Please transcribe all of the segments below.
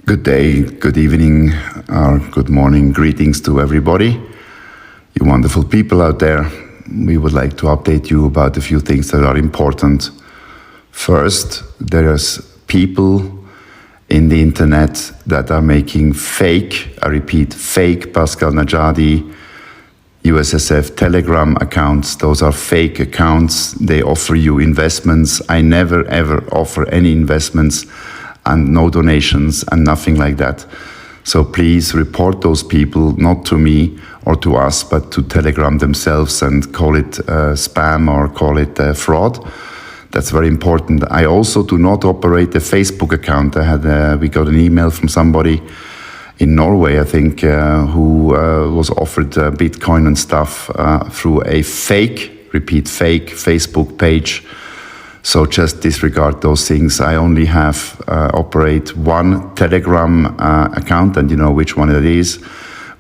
Good day, good evening, or good morning. Greetings to everybody. You wonderful people out there. We would like to update you about a few things that are important. First, there's people in the internet that are making fake, I repeat, fake Pascal Najadi, USSF Telegram accounts. Those are fake accounts. They offer you investments. I never ever offer any investments and no donations and nothing like that. So please report those people, not to me or to us, but to Telegram themselves and call it spam or call it fraud. That's very important. I also do not operate a Facebook account. We got an email from somebody in Norway, I think, who was offered Bitcoin and stuff through a fake, repeat, fake Facebook page. So just disregard those things. I only operate one Telegram account, and you know which one it is,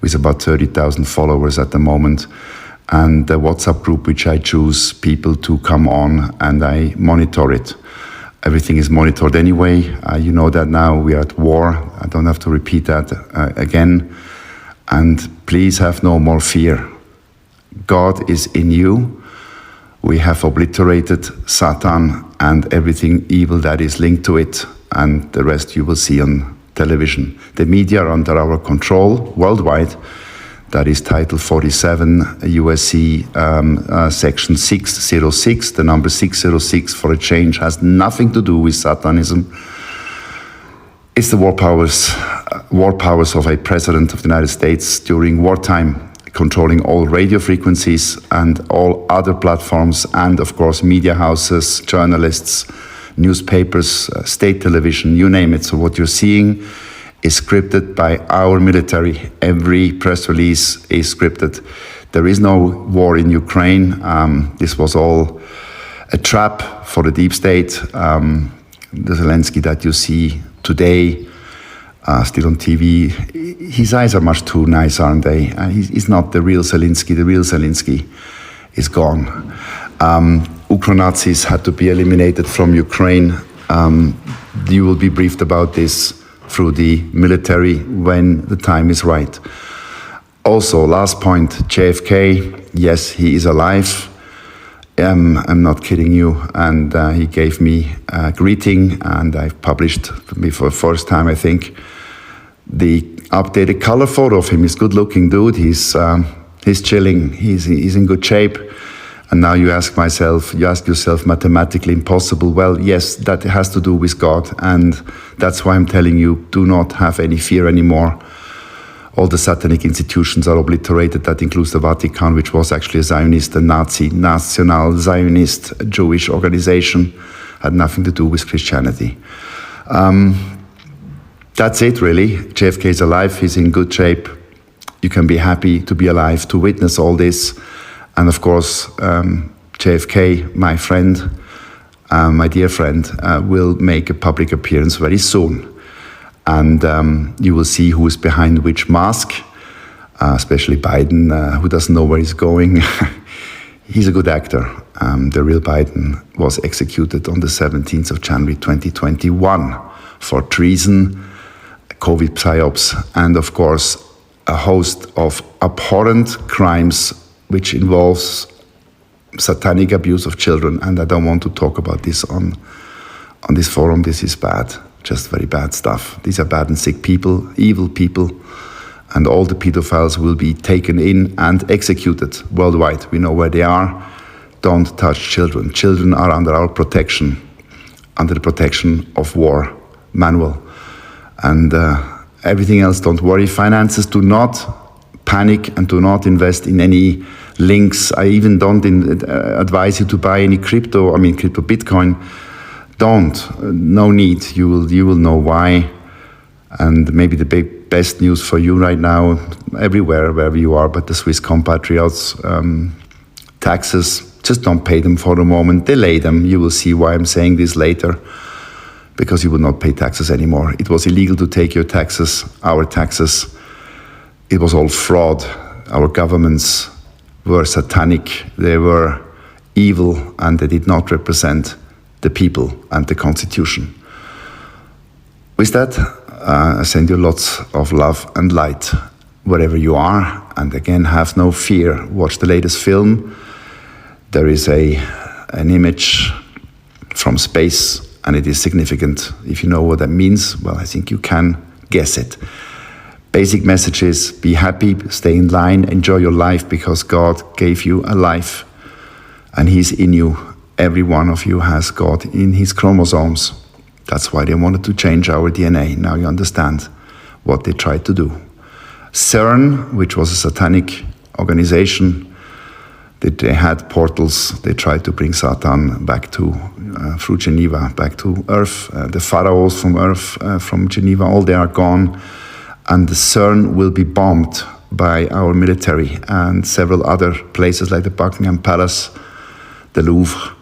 with about 30,000 followers at the moment. And the WhatsApp group, which I choose people to come on, and I monitor it. Everything is monitored anyway. You know that now we are at war. I don't have to repeat that again. And please have no more fear. God is in you. We have obliterated Satan and everything evil that is linked to it, and the rest you will see on television. The media are under our control worldwide. That is Title 47 USC Section 606. The number 606 for a change has nothing to do with Satanism. It's the war powers of a president of the United States during wartime, controlling all radio frequencies and all other platforms, and of course media houses, journalists, newspapers, state television, you name it. So what you're seeing is scripted by our military. Every press release is scripted. There is no war in Ukraine. This was all a trap for the deep state. The Zelensky that you see today, still on TV, his eyes are much too nice, aren't they? He's not the real Zelensky. The real Zelensky is gone. Ukro-Nazis had to be eliminated from Ukraine. You will be briefed about this through the military when the time is right. Also, last point, JFK, yes, he is alive. I'm not kidding you. And he gave me a greeting, and I've published for the first time, I think, the updated color photo of him. He's a good-looking dude. He's chilling. He's in good shape. And now you ask yourself, mathematically impossible. Well, yes, that has to do with God, and that's why I'm telling you, do not have any fear anymore. All the satanic institutions are obliterated. That includes the Vatican, which was actually a Zionist, a Nazi, National Zionist Jewish organization, had nothing to do with Christianity. That's it, really. JFK is alive. He's in good shape. You can be happy to be alive, to witness all this. And of course, JFK, my friend, my dear friend, will make a public appearance very soon. And you will see who is behind which mask, especially Biden, who doesn't know where he's going. He's a good actor. The real Biden was executed on the 17th of January 2021 for treason, COVID psyops, and of course, a host of abhorrent crimes which involves satanic abuse of children. And I don't want to talk about this on this forum. This is bad, just very bad stuff. These are bad and sick people, evil people, and all the pedophiles will be taken in and executed worldwide. We know where they are. Don't touch children. Children are under our protection, under the protection of war manual. And everything else, don't worry. Finances, do not panic and do not invest in any links. I even don't advise you to buy any crypto Bitcoin. Don't. No need. You will know why. And maybe the best news for you right now, everywhere, wherever you are, but the Swiss compatriots, taxes, just don't pay them for the moment. Delay them. You will see why I'm saying this later. Because you will not pay taxes anymore. It was illegal to take your taxes, our taxes. It was all fraud. Our governments were satanic, they were evil, and they did not represent the people and the Constitution. With that, I send you lots of love and light wherever you are. And again, have no fear. Watch the latest film. There is an image from space, and it is significant. If you know what that means, well, I think you can guess it. Basic message is be happy, stay in line, enjoy your life, because God gave you a life and He's in you. Every one of you has God in his chromosomes. That's why they wanted to change our DNA. Now you understand what they tried to do. CERN, which was a satanic organization, they had portals. They tried to bring Satan back to, through Geneva, back to Earth. The pharaohs from Earth, from Geneva, all they are gone. And the CERN will be bombed by our military, and several other places like the Buckingham Palace, the Louvre,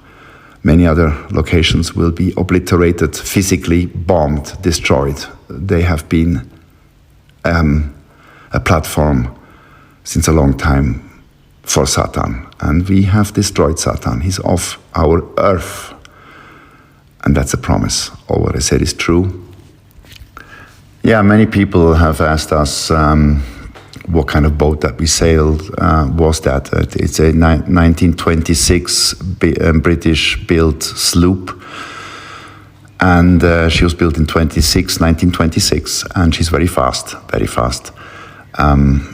many other locations will be obliterated, physically bombed, destroyed. They have been a platform since a long time for Satan. And we have destroyed Satan. He's off our earth. And that's a promise. All what I said is true. Yeah, many people have asked us what kind of boat that we sailed was that. It's a 1926 British-built sloop. And she was built in 1926, and she's very fast, very fast.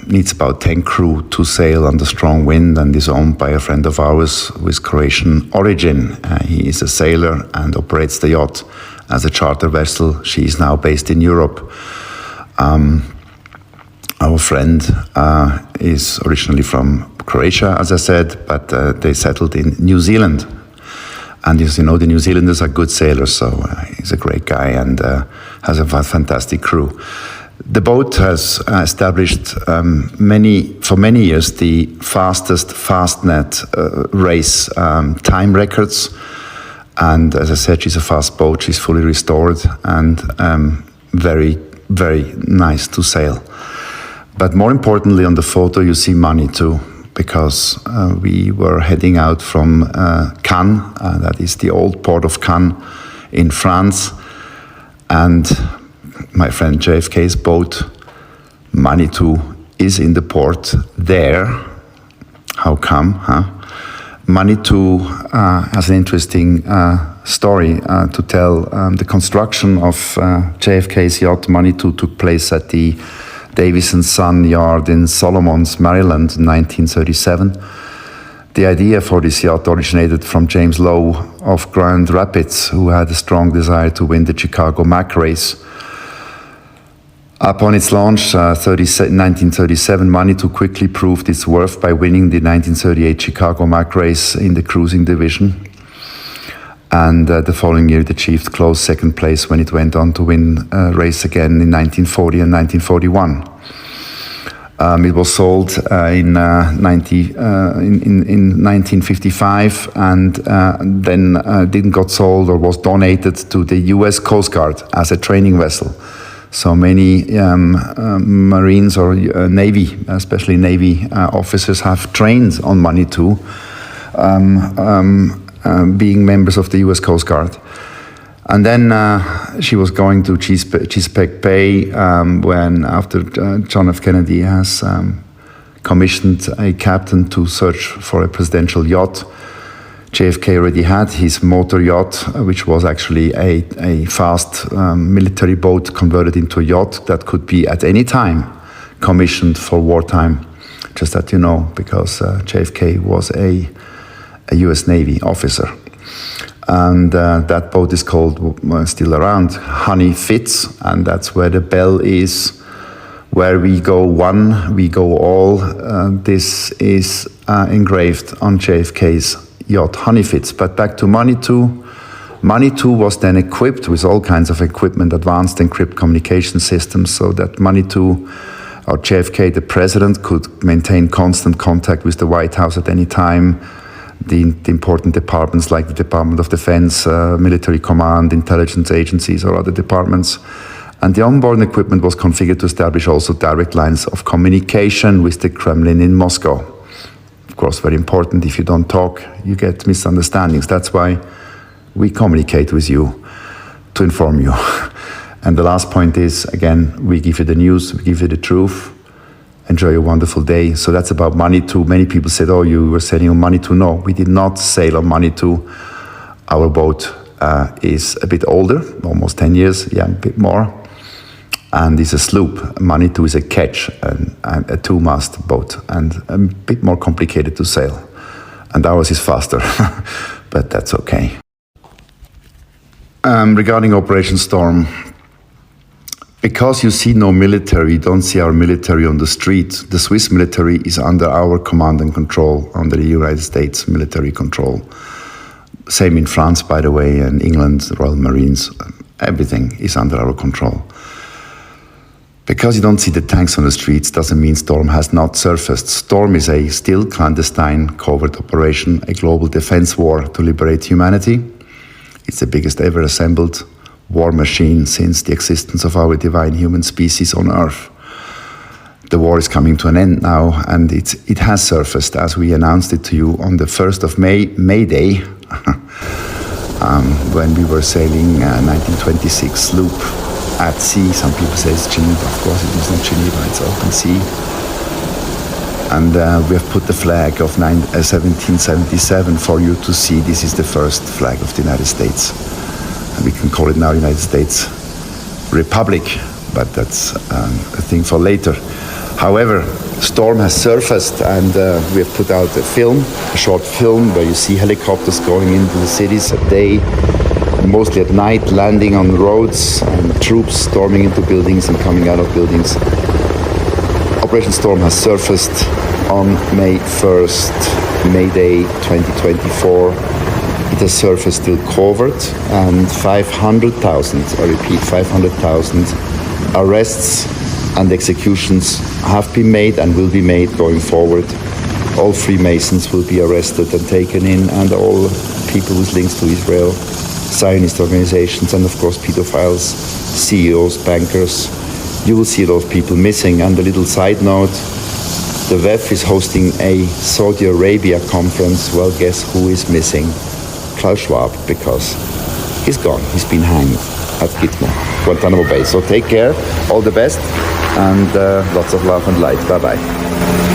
Needs about 10 crew to sail under strong wind, and is owned by a friend of ours with Croatian origin. He is a sailor and operates the yacht as a charter vessel. She is now based in Europe. Our friend is originally from Croatia, as I said, but they settled in New Zealand. And as you know, the New Zealanders are good sailors, so he's a great guy and has a fantastic crew. The boat has established for many years the fastest Fastnet race time records. And as I said, she's a fast boat. She's fully restored and very, very nice to sail. But more importantly, on the photo, you see money too, because we were heading out from Cannes, that is the old port of Cannes in France. And my friend JFK's boat, Manitou, is in the port there. How come, huh? Manitou has an interesting story to tell. The construction of JFK's yacht Manitou took place at the Davis & Son yard in Solomons, Maryland, in 1937. The idea for this yacht originated from James Lowe of Grand Rapids, who had a strong desire to win the Chicago Mack race. Upon its launch, 1937, Manitou quickly proved its worth by winning the 1938 Chicago Mack race in the cruising division. And the following year, it achieved close second place when it went on to win a race again in 1940 and 1941. It was sold in 1955, and then didn't got sold or was donated to the U.S. Coast Guard as a training vessel. So many Marines or Navy, especially Navy officers, have trained on Manitou, being members of the U.S. Coast Guard. And then she was going to Chesapeake Bay when, after John F. Kennedy has commissioned a captain to search for a presidential yacht. JFK already had his motor yacht, which was actually a fast military boat converted into a yacht that could be at any time commissioned for wartime, just that you know, because JFK was a U.S. Navy officer. And that boat is called, still around, Honey Fitz, and that's where the bell is. Where we go one, we go all. This is engraved on JFK's yacht, Honey Fitz. But back to Manitou. Manitou was then equipped with all kinds of equipment, advanced encrypt communication systems, so that Manitou, or JFK, the president, could maintain constant contact with the White House at any time. The important departments like the Department of Defense, Military Command, intelligence agencies, or other departments. And the onboard equipment was configured to establish also direct lines of communication with the Kremlin in Moscow. Of course, very important. If you don't talk, you get misunderstandings. That's why we communicate with you, to inform you. And the last point is, again, we give you the news, we give you the truth. Enjoy a wonderful day. So that's about Manitou. Many people said, oh, you were sailing on Manitou. No, we did not sail on Manitou. Our boat is a bit older, almost 10 years, a bit more. And it's a sloop. Manitou is a ketch, and a two-mast boat, and a bit more complicated to sail. And ours is faster, but that's okay. Regarding Operation Storm, because you see no military, you don't see our military on the street. The Swiss military is under our command and control, under the United States military control. Same in France, by the way, and England, the Royal Marines, everything is under our control. Because you don't see the tanks on the streets doesn't mean Storm has not surfaced. Storm is a still clandestine covert operation, a global defense war to liberate humanity. It's the biggest ever assembled war machine since the existence of our divine human species on Earth. The war is coming to an end now, and it has surfaced as we announced it to you on the 1st of May Day, when we were sailing 1926 sloop at sea. Some people say it's Geneva. Of course it is not Geneva, it's open sea. And we have put the flag of 1777 for you to see. This is the first flag of the United States. And we can call it now United States Republic, but that's a thing for later. However, Storm has surfaced, and we have put out a short film where you see helicopters going into the cities at day, mostly at night, landing on roads, and troops storming into buildings and coming out of buildings. Operation Storm has surfaced on May 1st, May Day 2024. It has surfaced till covert, and 500,000, I repeat, 500,000 arrests and executions have been made and will be made going forward. All Freemasons will be arrested and taken in, and all people with links to Israel, Zionist organizations, and of course pedophiles, CEOs, bankers. You will see a lot of people missing. And a little side note, the WEF is hosting a Saudi Arabia conference. Well, guess who is missing? Klaus Schwab, because he's gone. He's been hanged at Gitmo, Guantanamo Bay. So take care, all the best, and lots of love and light. Bye-bye.